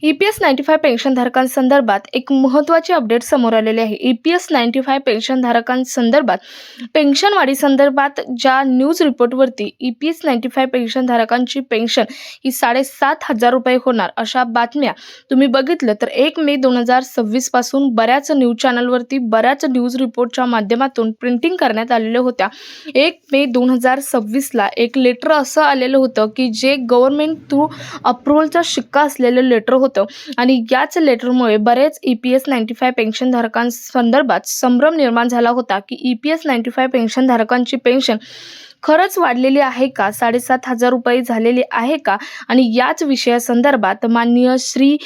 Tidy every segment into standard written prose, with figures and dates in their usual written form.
EPS 95 पेन्शनधारकांसंदर्भात एक महत्त्वाची update समोर आलेली आहे. EPS 95 पेन्शनधारकांसंदर्भात पेन्शनवाढीसंदर्भात ज्या न्यूज रिपोर्टवरती EPS 95 पेन्शनधारकांची पेन्शन ही 7,500 रुपये होणार अशा बातम्या तुम्ही बघितलं तर 1 मे 2026 पासून बऱ्याच न्यूज चॅनलवरती बऱ्याच न्यूज रिपोर्टच्या माध्यमातून प्रिंटिंग करण्यात आलेल्या होत्या. 1 मे 2026ला एक लेटर असं आलेलं होतं की जे गव्हर्नमेंट थ्रू अप्रूव्हलचा शिक्का असलेलं लेटर होतं आणि याच लेटरमुळे बरेच EPS 95 पेन्शनधारकांसंदर्भात संभ्रम निर्माण झाला होता की EPS 95 पेन्शनधारकांची पेन्शन खरंच वाढलेली आहे का, 7,500 रुपये झालेले आहे का. आणि याच विषयासंदर्भात माननीय श्री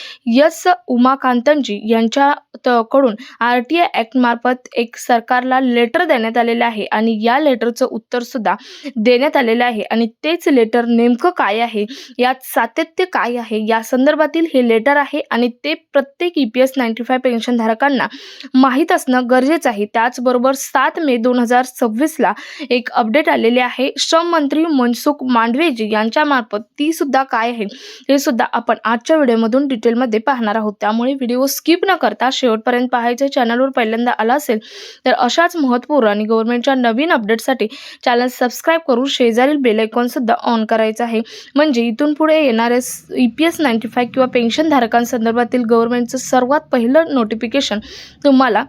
एस उमाकांतजी यांच्याकडून RTI ॲक्ट मार्फत एक सरकारला लेटर देण्यात आलेलं आहे आणि या लेटरचं उत्तरसुद्धा देण्यात आलेलं आहे. आणि तेच लेटर नेमकं काय आहे, यात सातत्य काय आहे, या संदर्भातील हे लेटर आहे आणि ते प्रत्येक EPS 95 पेन्शनधारकांना माहीत असणं गरजेचं आहे. त्याचबरोबर 7 मे 2026ला एक अपडेट आलेले आहे श्रम मंत्री मनसुख मांडवीयजी यांच्या मार्फत. ती सुद्धा काय आहे हे सुद्धा आपण आजच्या व्हिडिओमधून डिटेलमध्ये पाहणार आहोत. त्यामुळे व्हिडिओ स्किप न करता शेवटपर्यंत पाहायचे. चॅनलवर पहिल्यांदा आला असेल तर अशाच महत्त्वपूर्ण आणि गव्हर्नमेंटच्या नवीन अपडेटसाठी चॅनल सबस्क्राईब करून शेजारील बेल आयकॉन सुद्धा ऑन करायचं आहे. म्हणजे इथून पुढे येणारे EPS 95 किंवा पेन्शनधारकांसंदर्भातील गव्हर्नमेंटचं सर्वात पहिलं नोटिफिकेशन तुम्हाला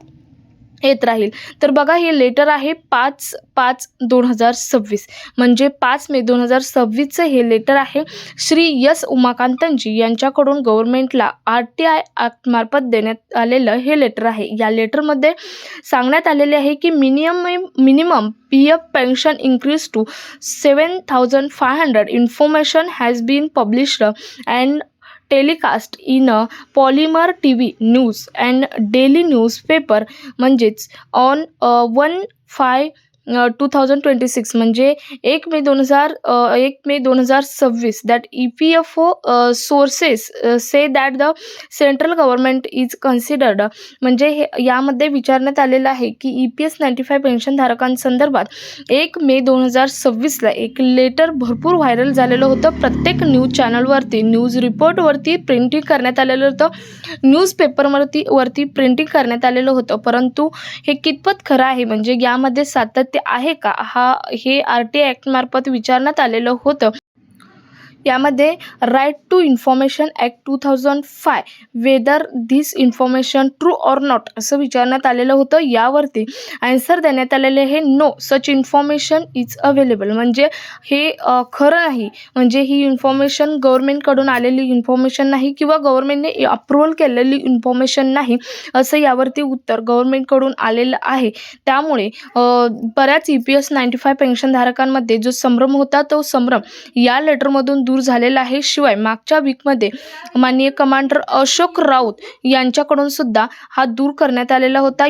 येत राहील. तर बघा, हे लेटर आहे 5/5/2026 म्हणजे 5 मे 2026चं हे लेटर आहे. श्री एस उमाकांतजी यांच्याकडून गव्हर्नमेंटला RTI ॲक्ट मार्फत देण्यात आलेलं हे लेटर आहे. या लेटरमध्ये सांगण्यात आलेले आहे की minimum PF pension increase to 7,500 information has been published and telecast in a polymer TV news and daily newspaper म्हणजेच on 1/5/2026 म्हणजे 1 मे 2026 that EPFO sources say that the central government is considered म्हणजे यामध्ये विचारण्यात आलेलं आहे की EPS 95 पेन्शनधारकांसंदर्भात 1 मे 2026ला एक letter भरपूर व्हायरल झालेलं होतं. प्रत्येक न्यूज चॅनलवरती न्यूज रिपोर्टवरती प्रिंटिंग करण्यात आलेलं होतं, न्यूजपेपरवरती प्रिंटिंग करण्यात आलेलं होतं. परंतु हे कितपत खरं आहे, म्हणजे यामध्ये सातत्य आहे का, हे RTI ॲक्ट मार्फत विचारण्यात आलेलं होतं. यामध्ये right to information act 2005 whether this information true or not असं विचारण्यात आलेलं होतं. यावरती आन्सर देण्यात आलेले आहे no such information is available म्हणजे हे खरं नाही, म्हणजे ही इन्फॉर्मेशन गव्हर्नमेंटकडून आलेली इन्फॉर्मेशन नाही किंवा गव्हर्नमेंटने अप्रूव्हल केलेली इन्फॉर्मेशन नाही असं यावरती उत्तर गव्हर्नमेंटकडून आलेलं आहे. त्यामुळे बऱ्याच EPS 95 पेन्शनधारकांमध्ये जो संभ्रम होता तो संभ्रम या लेटरमधून दूर झालेला आहे. शिवाय मागच्या वीकमध्ये माननीय कमांडर अशोक राऊत यांच्याकडून सुद्धा हा दूर करण्यात आलेला होता.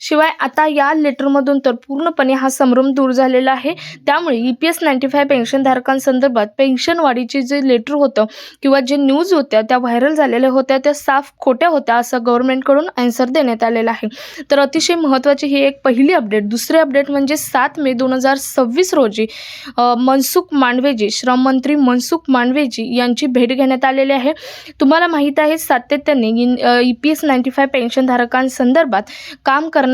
शिवाय आता या लेटरमधून तर पूर्णपणे हा संभ्रम दूर झालेला आहे. त्यामुळे EPS 95 पेन्शनधारकांसंदर्भात पेन्शन वाढीचे जे लेटर होतं किंवा जे न्यूज होत्या त्या व्हायरल झालेल्या होत्या त्या साफ खोट्या होत्या असं गव्हर्नमेंटकडून आन्सर देण्यात आलेला आहे. तर अतिशय महत्त्वाची ही एक पहिली अपडेट. दुसरी अपडेट म्हणजे 7 मे 2026 रोजी मनसुख मांडवीयजी श्रममंत्री मनसुख मांडवीयजी यांची भेट घेण्यात आलेली आहे. तुम्हाला माहीत आहे सातत्याने EPS 95 पेन्शनधारकांसंदर्भात काम करणारी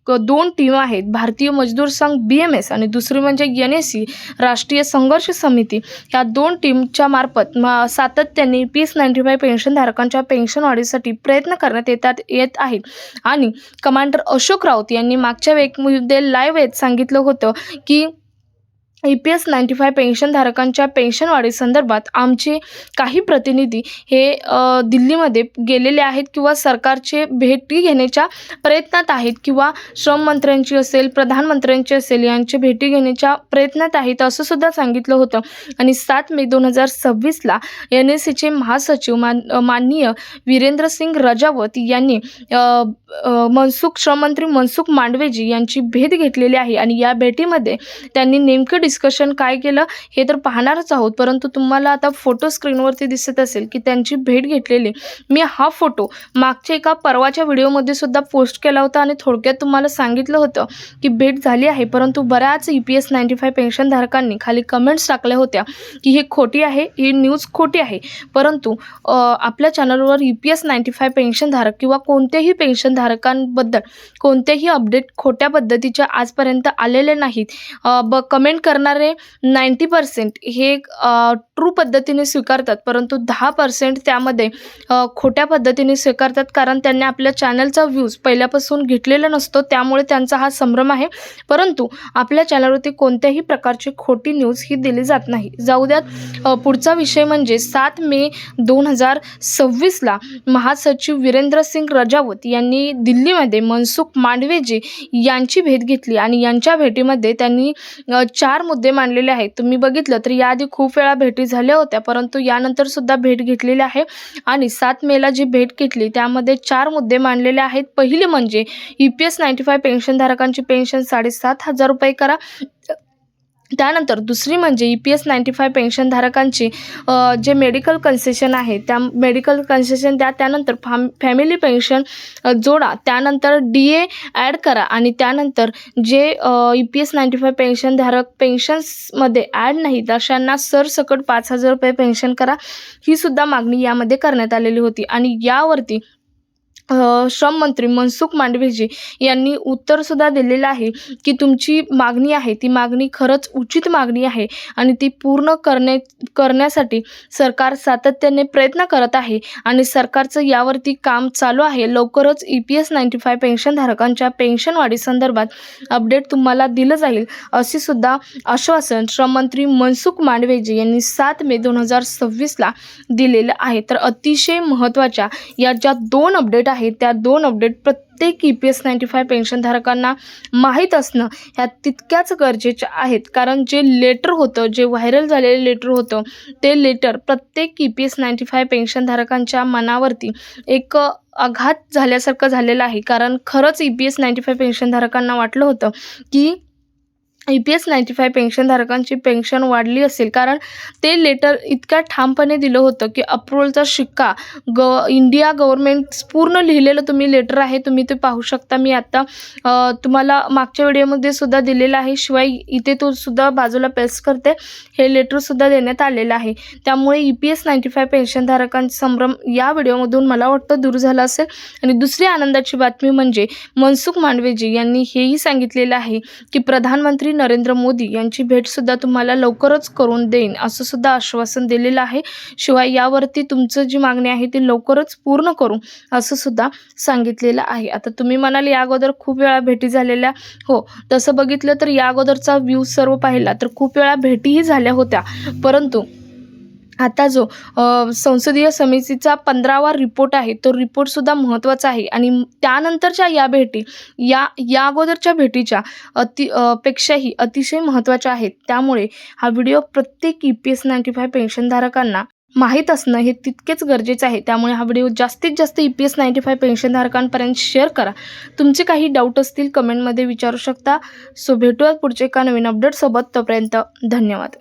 दोन टीम आहेत. भारतीय मजदूर संघ BMS आणि दुसरी म्हणजे NSC राष्ट्रीय संघर्ष समिती. या दोन टीमच्या मार्फत सातत्याने EPS 95 पेन्शनधारकांच्या पेन्शन वाढीसाठी प्रयत्न करण्यात येत आहेत. आणि कमांडर अशोक राऊत यांनी मागच्या वेळेमध्ये लाईव्ह येत सांगितलं होतं की EPS 95 पेन्शनधारकांच्या पेन्शन वाढीसंदर्भात आमचे काही प्रतिनिधी हे दिल्लीमध्ये गेलेले आहेत किंवा सरकारचे भेटी घेण्याच्या प्रयत्नात आहेत किंवा श्रममंत्र्यांची असेल प्रधानमंत्र्यांची असेल यांची भेटी घेण्याच्या प्रयत्नात आहेत असं सुद्धा सांगितलं होतं. आणि 7 मे 2026ला NSCचे महासचिव माननीय वीरेंद्र सिंग राजावत यांनी श्रममंत्री मनसुख मांडवीयजी यांची भेट घेतलेली आहे. आणि या भेटीमध्ये त्यांनी नेमकं डिस्कशन काय केलं हे तर पाहणारच आहोत, परंतु तुम्हाला आता फोटो स्क्रीनवरती दिसत असेल की त्यांची भेट घेतलेली. मी हा फोटो मागच्या एका परवाच्या व्हिडिओमध्ये सुद्धा पोस्ट केला होता आणि थोडक्यात तुम्हाला सांगितलं होतं की भेट झाली आहे, परंतु बऱ्याच EPS 95 पेन्शनधारकांनी खाली कमेंट्स टाकल्या होत्या की ही खोटी आहे, ही न्यूज खोटी आहे. परंतु आपल्या चॅनलवर EPS 95 पेन्शनधारक किंवा कोणत्याही पेन्शनधारकांबद्दल कोणतेही अपडेट खोट्या पद्धतीच्या आजपर्यंत आलेले नाहीत. कमेंट करणारे 90% हे ट्रू पद्धतीने स्वीकारतात, परंतु 10% त्यामध्ये खोट्या पद्धतीने स्वीकारतात, कारण त्यांनी आपल्या चॅनलचा व्ह्यूज पहिल्यापासून घेतलेला नसतो, त्यामुळे त्यांचा हा संभ्रम आहे. परंतु आपल्या चॅनलवरती कोणत्याही प्रकारची खोटी न्यूज ही दिली जात नाही. जाऊ द्यात. पुढचा विषय म्हणजे 7 मे 2026ला महासचिव वीरेंद्र सिंग रजावत यांनी दिल्लीमध्ये मनसुख मांडवीजी यांची भेट घेतली आणि यांच्या भेटीमध्ये त्यांनी 4 मुद्दे मांडलेले आहेत. तुम्ही बघितलं तर याआधी खूप वेळा भेटी झाल्या होत्या, परंतु यानंतर सुद्धा भेट घेतलेली आहे आणि 7 मेला जी भेट घेतली त्यामध्ये 4 मुद्दे मांडलेले आहेत. पहिले म्हणजे EPS 95 पेन्शनधारकांची पेन्शन 7,500 रुपये करा. त्यानंतर दुसरी म्हणजे EPS 95 पेन्शनधारकांची जे मेडिकल कन्सेशन आहे त्या मेडिकल कन्सेशन द्या. त्यानंतर फॅमिली पेन्शन जोडा. त्यानंतर DA ॲड करा आणि त्यानंतर जे EPS 95 पेन्शनधारक पेन्शन्समध्ये ॲड नाहीत अशांना सरसकट 5,000 रुपये पेन्शन करा. ही सुद्धा मागणी यामध्ये करण्यात आलेली होती आणि यावरती श्रम मंत्री मनसुख मांडवीजी यांनी उत्तरसुद्धा दिलेलं आहे की तुमची मागणी आहे ती मागणी खरंच उचित मागणी आहे आणि ती पूर्ण करण्यासाठी सरकार सातत्याने प्रयत्न करत आहे आणि सरकारचं यावरती काम चालू आहे. लवकरच EPS 95 पेन्शनधारकांच्या पेन्शन वाढीसंदर्भात अपडेट तुम्हाला दिलं जाईल असे सुद्धा आश्वासन श्रममंत्री मनसुख मांडवीजी यांनी 7 मे 2026ला दिलेलं आहे. तर अतिशय महत्त्वाच्या या ज्या 2 अपडेट आहेत त्या 2 अपडेट प्रत्येक EPS 95 पेन्शनधारकांना माहीत असणं ह्या तितक्याच गरजेच्या आहेत, कारण जे लेटर होतं, जे व्हायरल झालेलं लेटर होतं ते लेटर प्रत्येक EPS 95 पेन्शनधारकांच्या मनावरती एक आघात झाल्यासारखं झालेलं आहे. कारण खरंच EPS 95 पेन्शनधारकांना वाटलं होतं की EPS 95 पेन्शनधारकांची पेन्शन वाढली असेल, कारण ते लेटर इतक्या ठामपणे दिलं होतं की अप्रूव्हलचा शिक्का इंडिया गव्हर्नमेंट पूर्ण लिहिलेलं तुम्ही लेटर आहे, तुम्ही ते पाहू शकता. मी आता तुम्हाला मागच्या व्हिडिओमध्ये सुद्धा दिलेलं आहे, शिवाय इथे तो सुद्धा बाजूला पेस्ट करते. हे लेटरसुद्धा देण्यात आलेलं आहे. त्यामुळे EPS 95 पेन्शनधारकांचा संभ्रम या व्हिडिओमधून मला वाटतं दूर झाला असेल. आणि दुसरी आनंदाची बातमी म्हणजे मनसुख मांडवीजी यांनी हेही सांगितलेलं आहे की प्रधानमंत्री नरेंद्र मोदी यांची भेटसुद्धा तुम्हाला लवकरच करून देईन असं सुद्धा आश्वासन दिलेलं आहे. शिवाय यावरती तुमचं जी मागणी आहे ती लवकरच पूर्ण करू असं सुद्धा सांगितलेलं आहे. आता तुम्ही म्हणाल या अगोदर खूप वेळा भेटी झालेल्या, हो तसं बघितलं तर या अगोदरचा व्ह्यू सर्व पाहिला तर खूप वेळा भेटीही झाल्या होत्या, परंतु आता जो संसदीय समितीचा 15वा रिपोर्ट आहे तो रिपोर्टसुद्धा महत्त्वाचा आहे आणि त्यानंतरच्या या भेटी या अगोदरच्या भेटीच्या पेक्षाही अतिशय महत्त्वाच्या आहेत. त्यामुळे हा व्हिडिओ प्रत्येक EPS 95 पेन्शनधारकांना माहीत असणं हे तितकेच गरजेचं आहे. त्यामुळे हा व्हिडिओ जास्तीत जास्त EPS 95 पेन्शनधारकांपर्यंत शेअर करा. तुमचे काही डाऊट असतील कमेंटमध्ये विचारू शकता. सो भेटूयात पुढच्या एका नवीन अपडेटसोबत. तोपर्यंत धन्यवाद.